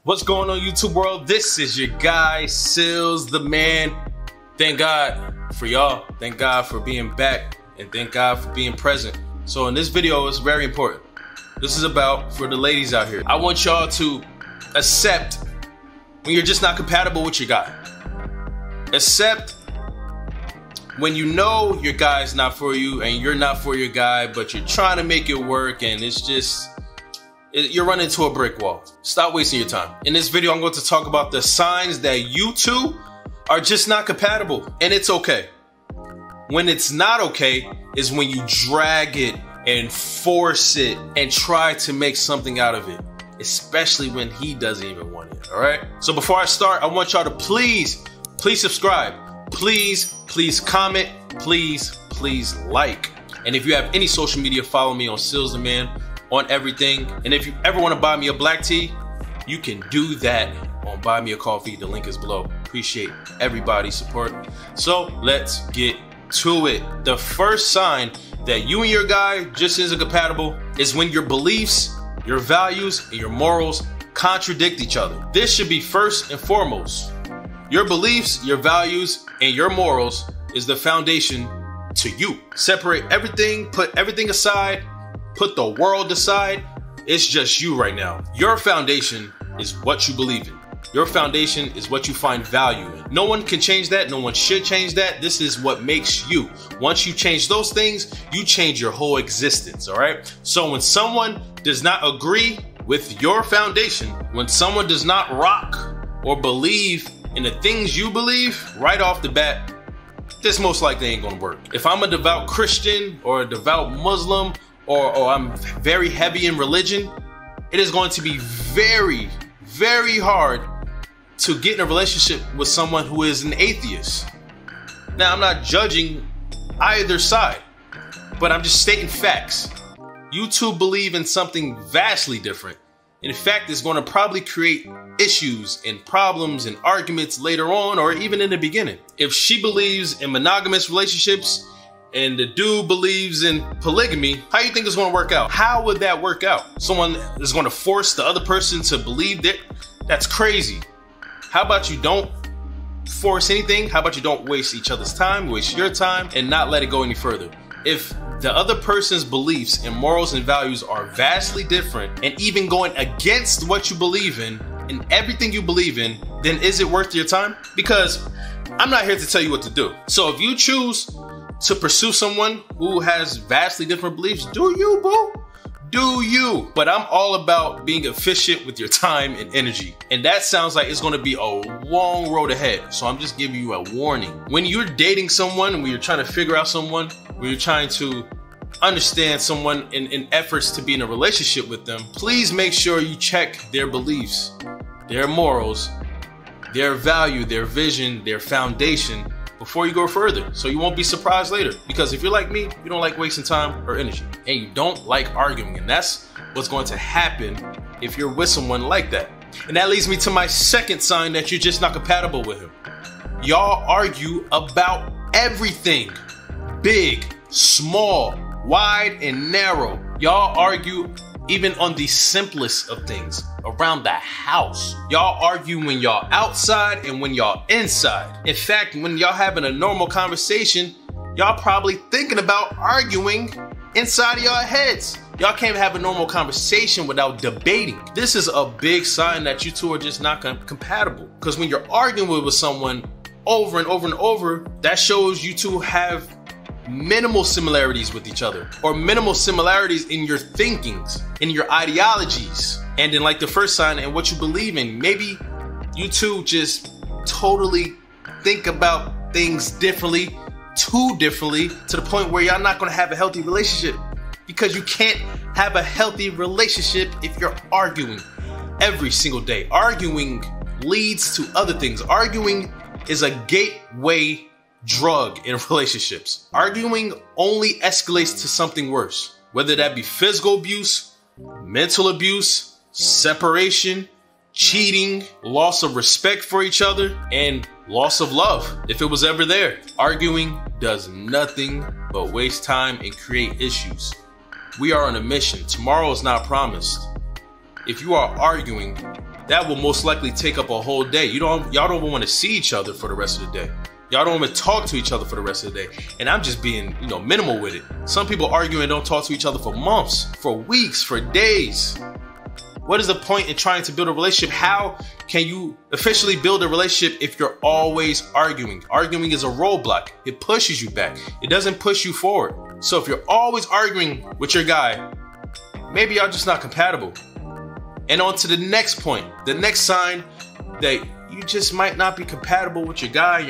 What's going on, YouTube world? This is your guy, Sealz, the man. Thank God for y'all. Thank God for being back. And thank God for being present. So in this video, it's very important. This is about for the ladies out here. I want y'all to accept when you're just not compatible with your guy. Accept when you know your guy's not for you and you're not for your guy, but you're trying to make it work and it's just, you're running into a brick wall. Stop wasting your time. In this video, I'm going to talk about the signs that you two are just not compatible, and it's okay. When it's not okay is when you drag it and force it and try to make something out of it, especially when he doesn't even want it, all right? So before I start, I want y'all to please subscribe. Please comment. Please like. And if you have any social media, follow me on Sealz the Man on everything. And if you ever want to buy me a black tea, you can do that on Buy Me a Coffee. The link is below. Appreciate everybody's support. So let's get to it. The first sign that you and your guy just isn't compatible is when your beliefs, your values, and your morals contradict each other. This should be first and foremost. Your beliefs, your values, and your morals is the foundation to you. Separate everything, put everything aside, put the world aside. It's just you right now. Your foundation is what you believe in. Your foundation is what you find value in. No one can change that. No one should change that. This is what makes you. Once you change those things, you change your whole existence, all right? So when someone does not agree with your foundation, when someone does not rock or believe in the things you believe, right off the bat, this most likely ain't gonna work. If I'm a devout Christian or a devout Muslim, or I'm very heavy in religion, it is going to be very hard to get in a relationship with someone who is an atheist. Now, I'm not judging either side, but I'm just stating facts. You two believe in something vastly different. In fact, it's going to probably create issues and problems and arguments later on, or even in the beginning. If she believes in monogamous relationships and the dude believes in polygamy, how do you think it's going to work out? How would that work out? Someone is going to force the other person to believe that? That's crazy. How about you don't force anything? How about you don't waste each other's time, waste your time, and not let it go any further? If the other person's beliefs and morals and values are vastly different and even going against what you believe in and everything you believe in, then is it worth your time? Because I'm not here to tell you what to do. So if you choose to pursue someone who has vastly different beliefs, do you, boo? Do you? But I'm all about being efficient with your time and energy. And that sounds like it's gonna be a long road ahead. So I'm just giving you a warning. When you're dating someone, when you're trying to figure out someone, when you're trying to understand someone in efforts to be in a relationship with them, please make sure you check their beliefs, their morals, their value, their vision, their foundation before you go further, so you won't be surprised later. Because if you're like me, you don't like wasting time or energy, and you don't like arguing, and that's what's going to happen if you're with someone like that. And that leads me to my second sign that you're just not compatible with him. Y'all argue about everything, big, small, wide, and narrow. Y'all argue even on the simplest of things around the house. Y'all argue when y'all outside and when y'all inside. In fact, when y'all having a normal conversation, y'all probably thinking about arguing inside of y'all heads. Y'all can't have a normal conversation without debating. This is a big sign that you two are just not compatible. Because when you're arguing with someone over and over and over, that shows you two have minimal similarities with each other, or minimal similarities in your thinkings, in your ideologies, and in like the first sign and what you believe in. Maybe you two just totally think about things differently, too differently, to the point where y'all not gonna have a healthy relationship. Because you can't have a healthy relationship if you're arguing every single day. Arguing leads to other things. Arguing is a gateway drug in relationships. Arguing only escalates to something worse, whether that be physical abuse, mental abuse, separation, cheating, loss of respect for each other, and loss of love, if it was ever there. Arguing does nothing but waste time and create issues. We are on a mission. Tomorrow is not promised. If you are arguing that will most likely take up a whole day. Y'all don't want to see each other for the rest of the day. Y'all don't even talk to each other for the rest of the day. And I'm just being, minimal with it. Some people argue and don't talk to each other for months, for weeks, for days. What is the point in trying to build a relationship? How can you officially build a relationship if you're always arguing? Arguing is a roadblock. It pushes you back. It doesn't push you forward. So if you're always arguing with your guy, maybe y'all just not compatible. And on to the next point. The next sign that you just might not be compatible with your guy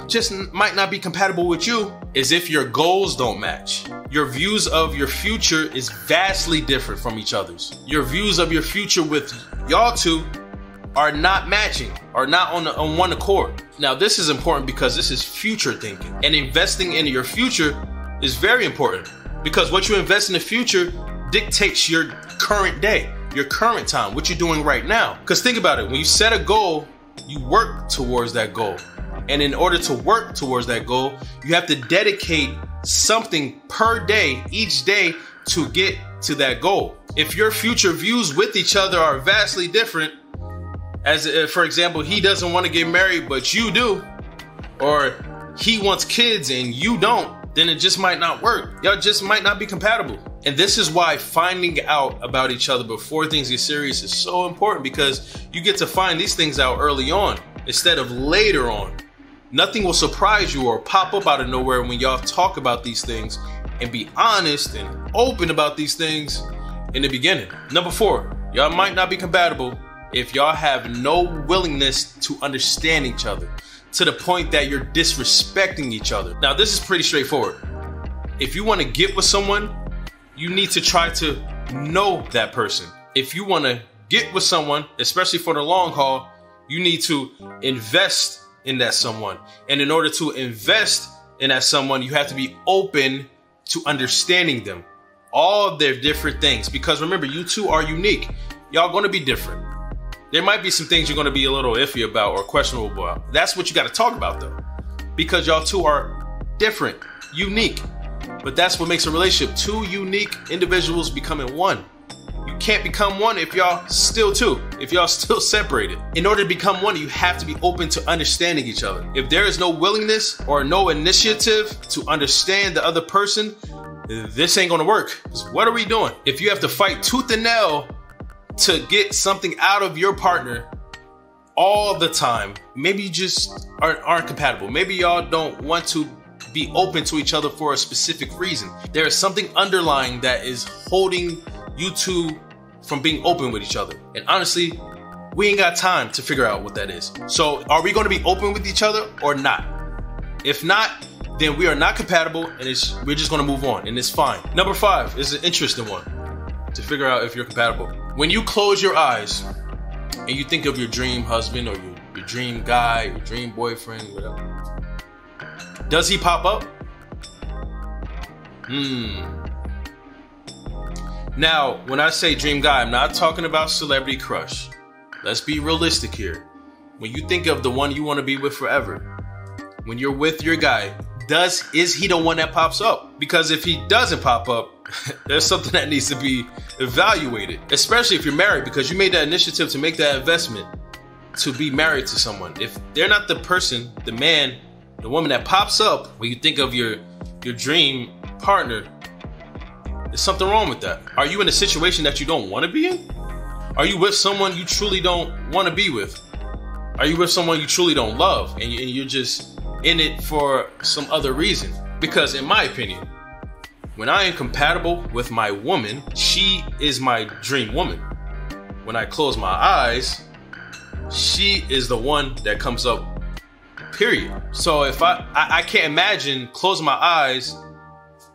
just might not be compatible with you is if your goals don't match. Your views of your future is vastly different from each other's. Your views of your future with y'all two are not matching, are not on one accord. Now, this is important because this is future thinking, and investing in your future is very important because what you invest in the future dictates your current day, your current time, what you're doing right now. Because think about it, when you set a goal, you work towards that goal. And in order to work towards that goal, you have to dedicate something per day, each day, to get to that goal. If your future views with each other are vastly different, as for example, he doesn't want to get married, but you do, or he wants kids and you don't, then it just might not work. Y'all just might not be compatible. And this is why finding out about each other before things get serious is so important, because you get to find these things out early on instead of later on. Nothing will surprise you or pop up out of nowhere when y'all talk about these things and be honest and open about these things in the beginning. Number 4, y'all might not be compatible if y'all have no willingness to understand each other to the point that you're disrespecting each other. Now, this is pretty straightforward. If you want to get with someone, you need to try to know that person. If you want to get with someone, especially for the long haul, you need to invest in that someone. And in order to invest in that someone, you have to be open to understanding them, all their different things. Because remember, you two are unique. Y'all going to be different. There might be some things you're going to be a little iffy about or questionable about. That's what you got to talk about, though, because y'all two are different, unique. But that's what makes a relationship. Two unique individuals becoming one. You can't become one if y'all still two, if y'all still separated. In order to become one, you have to be open to understanding each other. If there is no willingness or no initiative to understand the other person, this ain't gonna work. What are we doing? If you have to fight tooth and nail to get something out of your partner all the time, maybe you just aren't compatible. Maybe y'all don't want to be open to each other for a specific reason. There is something underlying that is holding you two from being open with each other. And honestly, we ain't got time to figure out what that is. So are we going to be open with each other or not? If not, then we are not compatible, and we're just going to move on, and it's fine. Number 5 is an interesting one to figure out if you're compatible. When you close your eyes and you think of your dream husband or your dream guy, your dream boyfriend, whatever, does he pop up? Now, when I say dream guy, I'm not talking about celebrity crush. Let's be realistic here. When you think of the one you want to be with forever, when you're with your guy, is he the one that pops up? Because if he doesn't pop up, there's something that needs to be evaluated, especially if you're married, because you made that initiative to make that investment to be married to someone. If they're not the person, the man, the woman that pops up when you think of your dream partner, there's something wrong with that. Are you in a situation that you don't want to be in? Are you with someone you truly don't want to be with? Are you with someone you truly don't love and you're just in it for some other reason? Because in my opinion, when I am compatible with my woman, she is my dream woman. When I close my eyes, she is the one that comes up, period. So if I can't imagine closing my eyes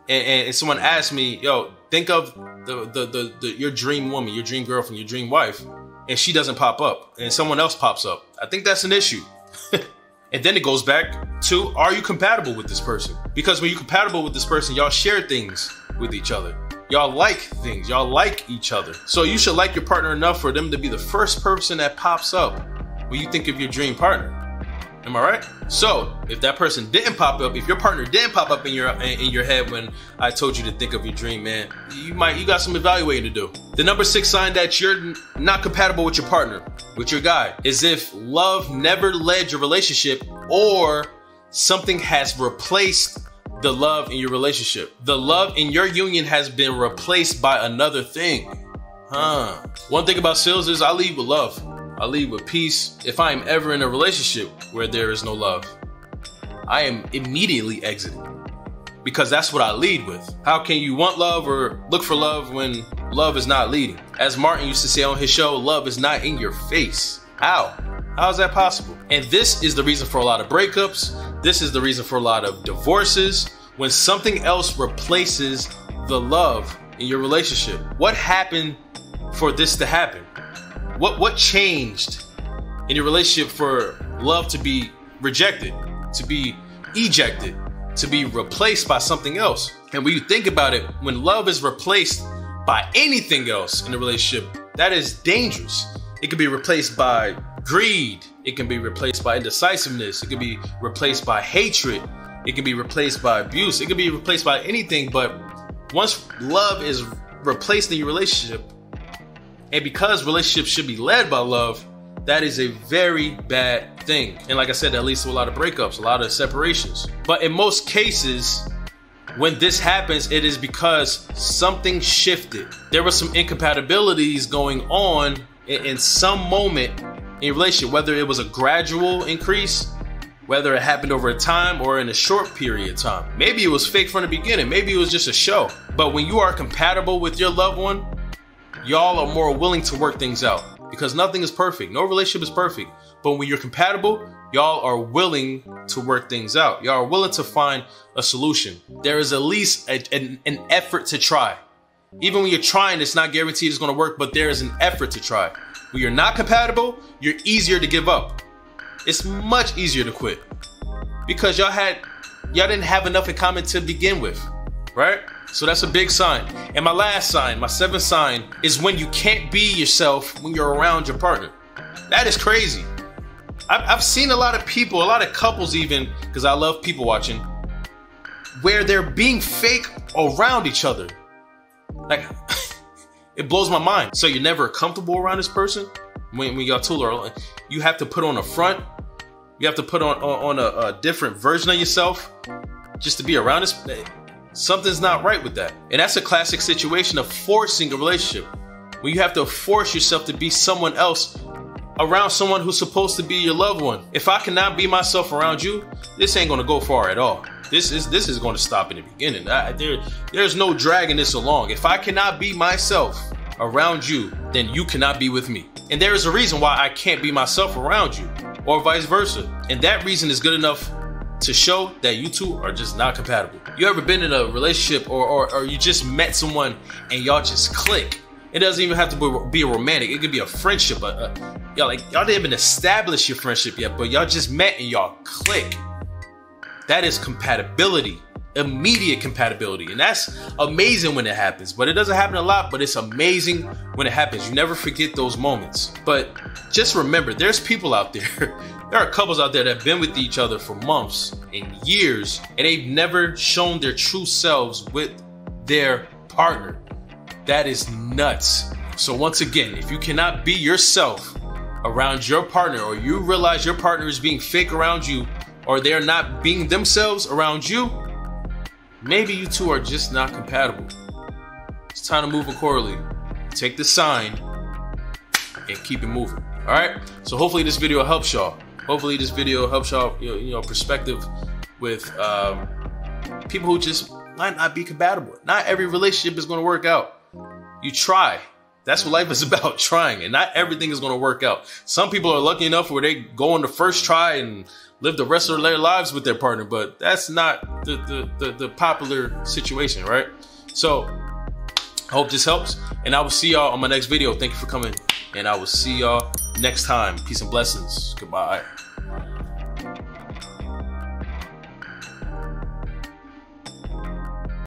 and someone asks me, yo, think of your dream woman, your dream girlfriend, your dream wife, and she doesn't pop up and someone else pops up, I think that's an issue. And then it goes back to, are you compatible with this person? Because when you're compatible with this person, y'all share things with each other. Y'all like things, y'all like each other. So you should like your partner enough for them to be the first person that pops up when you think of your dream partner. Am I right? So if that person didn't pop up, if your partner didn't pop up in your head when I told you to think of your dream man, you got some evaluating to do. The number 6 sign that you're not compatible with your partner, with your guy, is if love never led your relationship or something has replaced the love in your relationship. The love in your union has been replaced by another thing. One thing about Sealz is I lead with love. I lead with peace. If I am ever in a relationship where there is no love, I am immediately exiting, because that's what I lead with. How can you want love or look for love when love is not leading? As Martin used to say on his show, love is not in your face. How is that possible? And this is the reason for a lot of breakups. This is the reason for a lot of divorces. When something else replaces the love in your relationship. What happened for this to happen? What changed in your relationship for love to be rejected, to be ejected, to be replaced by something else? And when you think about it, when love is replaced by anything else in a relationship, that is dangerous. It can be replaced by greed. It can be replaced by indecisiveness. It can be replaced by hatred. It can be replaced by abuse. It can be replaced by anything. But once love is replaced in your relationship, and because relationships should be led by love, that is a very bad thing. And like I said, that leads to a lot of breakups, a lot of separations. But in most cases, when this happens, it is because something shifted. There were some incompatibilities going on in some moment in your relationship, whether it was a gradual increase, whether it happened over a time or in a short period of time. Maybe it was fake from the beginning. Maybe it was just a show. But when you are compatible with your loved one, y'all are more willing to work things out, because nothing is perfect. No relationship is perfect. But when you're compatible, y'all are willing to work things out. Y'all are willing to find a solution. There is at least an effort to try. Even when you're trying, it's not guaranteed it's going to work, but there is an effort to try. When you're not compatible, you're easier to give up. It's much easier to quit because y'all didn't have enough in common to begin with, right? So that's a big sign. And my last sign, my 7th sign, is when you can't be yourself when you're around your partner. That is crazy. I've seen a lot of people, a lot of couples even, because I love people watching, where they're being fake around each other. Like, it blows my mind. So you're never comfortable around this person when y'all two are, you have to put on a front. You have to put on a different version of yourself just to be around this. Something's not right with that. And that's a classic situation of forcing a relationship. When you have to force yourself to be someone else around someone who's supposed to be your loved one. If I cannot be myself around you, this ain't gonna go far at all. This is gonna stop in the beginning. There's no dragging this along. If I cannot be myself around you, then you cannot be with me. And there is a reason why I can't be myself around you, or vice versa. And that reason is good enough to show that you two are just not compatible. You ever been in a relationship or you just met someone and y'all just click? It doesn't even have to be a romantic. It could be a friendship. Y'all didn't even establish your friendship yet, but y'all just met and y'all click. That is compatibility, immediate compatibility. And that's amazing when it happens, but it doesn't happen a lot, but it's amazing when it happens. You never forget those moments. But just remember, there's people out there, there are couples out there that have been with each other for months and years, and they've never shown their true selves with their partner. That is nuts. So once again, if you cannot be yourself around your partner, or you realize your partner is being fake around you, or they're not being themselves around you, maybe you two are just not compatible. It's time to move accordingly. Take the sign and keep it moving. All right. So hopefully this video helps y'all. Hopefully this video helps y'all, perspective with people who just might not be compatible. Not every relationship is going to work out. You try. That's what life is about, trying, and not everything is going to work out. Some people are lucky enough where they go on the first try and live the rest of their lives with their partner, but that's not the popular situation, right? So I hope this helps, and I will see y'all on my next video. Thank you for coming, and I will see y'all next time. Peace and blessings. Goodbye.